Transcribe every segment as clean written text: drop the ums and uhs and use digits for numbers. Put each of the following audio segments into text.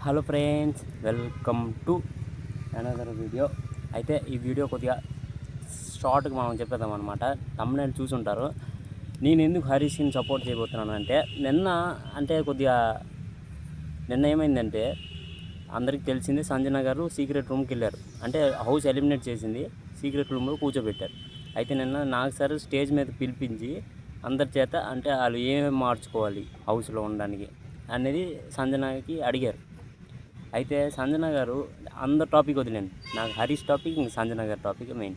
Hello friends, welcome to another video. అయితే ఈ video కొద్దిగా షార్ట్గా మనం చెప్పేద్దాం అనమాట. తమ్ముళ్ళు చూసుంటారు. నేను ఎందుకు హరీష్ని సపోర్ట్ చేయబోతున్నాను అంటే నిన్న ఏమైందంటే అందరికీ తెలిసింది, సంజన గారు సీక్రెట్ రూమ్కి వెళ్ళారు. అంటే హౌస్ ఎలిమినేట్ చేసింది, సీక్రెట్ రూమ్లో కూర్చోబెట్టారు. అయితే నిన్న నాగ్ సార్ స్టేజ్ మీద పిలిపించి అందరి చేత అంటే వాళ్ళు ఏమేమి మార్చుకోవాలి హౌస్లో ఉండడానికి అనేది సంజనకి అడిగారు. అయితే సంజన గారు అందరు టాపిక్ వదిలేండి, నాకు హరీష్ టాపిక్, ఇంక సంజన గారి టాపిక్ మెయిన్.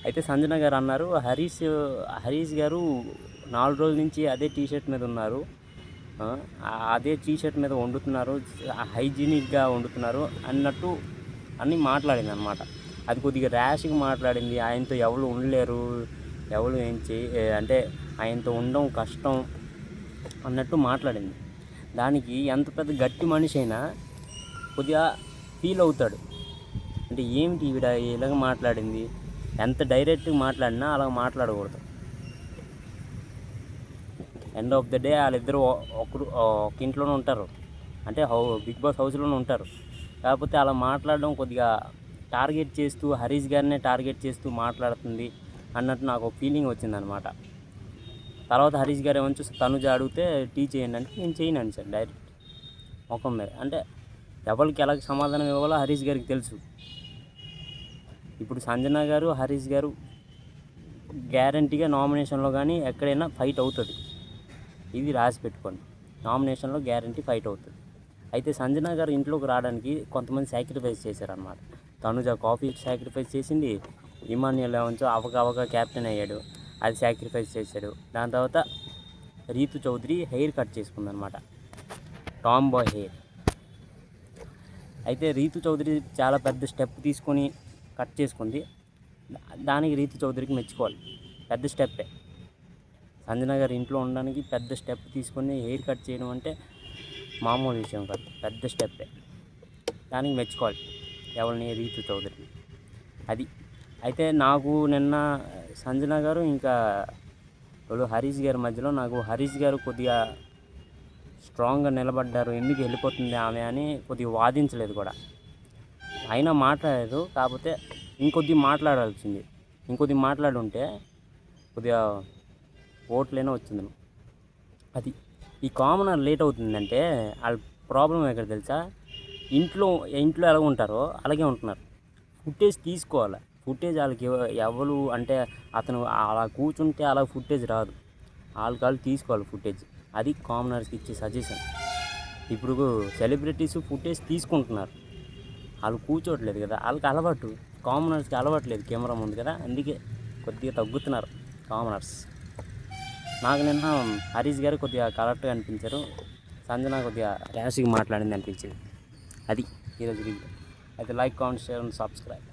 అయితే సంజన గారు అన్నారు, హరీష్ గారు 4 రోజుల నుంచి అదే టీషర్ట్ మీద ఉన్నారు, అదే టీషర్ట్ మీద వండుతున్నారు, హైజీనిక్గా వండుతున్నారు అన్నట్టు అన్నీ మాట్లాడింది అనమాట. అది కొద్దిగా ర్యాష్గా మాట్లాడింది. ఆయనతో ఎవరు ఉండలేరు, ఎవరు అంటే ఆయనతో ఉండడం కష్టం అన్నట్టు మాట్లాడింది. దానికి ఎంత పెద్ద గట్టి మనిషి అయినా కొద్దిగా ఫీల్ అవుతాడు. అంటే ఏమిటి ఈవిడ ఇలాగ మాట్లాడింది, ఎంత డైరెక్ట్గా మాట్లాడినా అలా మాట్లాడకూడదు. ఎండ్ ఆఫ్ ద డే వాళ్ళిద్దరూ ఒక ఇంట్లోనే ఉంటారు, అంటే బిగ్ బాస్ హౌస్లోనే ఉంటారు. కాకపోతే అలా మాట్లాడడం కొద్దిగా టార్గెట్ చేస్తూ, హరీష్ గారినే టార్గెట్ చేస్తూ మాట్లాడుతుంది అన్నట్టు నాకు ఒక ఫీలింగ్ వచ్చిందనమాట. తర్వాత హరీష్ గారు ఏమని చూసి తనుజ అడిగితే టీ చేయండి అంటే నేను చేయనండి సార్, డైరెక్ట్ ముఖం మీద. అంటే ఎవరికి ఎలాగ సమాధానం ఇవ్వాలో హరీష్ గారికి తెలుసు. ఇప్పుడు సంజన గారు, హరీష్ గారు గ్యారంటీగా నామినేషన్లో కానీ ఎక్కడైనా ఫైట్ అవుతుంది. ఇది రాసి పెట్టుకోండి, నామినేషన్లో గ్యారంటీ ఫైట్ అవుతుంది. అయితే సంజన గారు ఇంట్లోకి రావడానికి కొంతమంది సాక్రిఫైస్ చేశారనమాట. తనుజ కాఫీ సాక్రిఫైస్ చేసింది, ఇమాన్యుల్ ఏమంచో అవక క్యాప్టెన్ అయ్యాడు, అది సాక్రిఫైస్ చేశాడు. దాని తర్వాత రీతు చౌదరి హెయిర్ కట్ చేసుకుందనమాట, టామ్ బాయ్ హెయిర్. అయితే రీతు చౌదరి చాలా పెద్ద స్టెప్ తీసుకొని కట్ చేసుకుంది. దానికి రీతు చౌదరికి మెచ్చుకోవాలి, పెద్ద స్టెప్పే. సంజన గారు ఇంట్లో ఉండడానికి పెద్ద స్టెప్ తీసుకొని హెయిర్ కట్ చేయడం అంటే మామూలు విషయం కాదు, పెద్ద స్టెప్పే. దానికి మెచ్చుకోవాలి ఎవరిని, రీతు చౌదరిని. అది అయితే నాకు నిన్న సంజన గారు ఇంకా హరీష్ గారి మధ్యలో నాకు హరీష్ గారు కొద్దిగా స్ట్రాంగ్గా నిలబడ్డారు. ఎందుకు వెళ్ళిపోతుంది ఆమె అని కొద్దిగా వాదించలేదు కూడా, అయినా మాట్లాడారు. కాకపోతే ఇంకొద్దిగా మాట్లాడాల్సింది, ఇంకొద్దిగా మాట్లాడుంటే కొద్దిగా ఓట్లైనా వచ్చింది. అది ఈ కామనర్ లేట్ అవుతుందంటే వాళ్ళ ప్రాబ్లం ఎక్కడ తెలుసా, ఇంట్లో ఎలా ఉంటారో అలాగే ఉంటున్నారు. ఫుటేజ్ తీసుకోవాలి, ఫుటేజ్ వాళ్ళకి ఎవరు అంటే అతను అలా కూర్చుంటే అలా ఫుటేజ్ రాదు, వాళ్ళు తీసుకోవాలి ఫుటేజ్. అది కామనర్స్కి ఇచ్చే సజెషన్. ఇప్పుడు సెలబ్రిటీస్ ఫుటేజ్ తీసుకుంటున్నారు, వాళ్ళు కూర్చోవట్లేదు కదా, వాళ్ళకి అలవాటు. కామనర్స్కి అలవాట్లేదు కెమెరా ముందు కదా, అందుకే కొద్దిగా తగ్గుతున్నారు కామనర్స్. నాకు నిన్న హరీష్ గారు కొద్దిగా కరెక్ట్గా అనిపించారు, సంజన కొద్దిగా ర్యాష్గా మాట్లాడింది అనిపించింది. అది ఈరోజు వీడియో. అయితే like, comment, share and subscribe.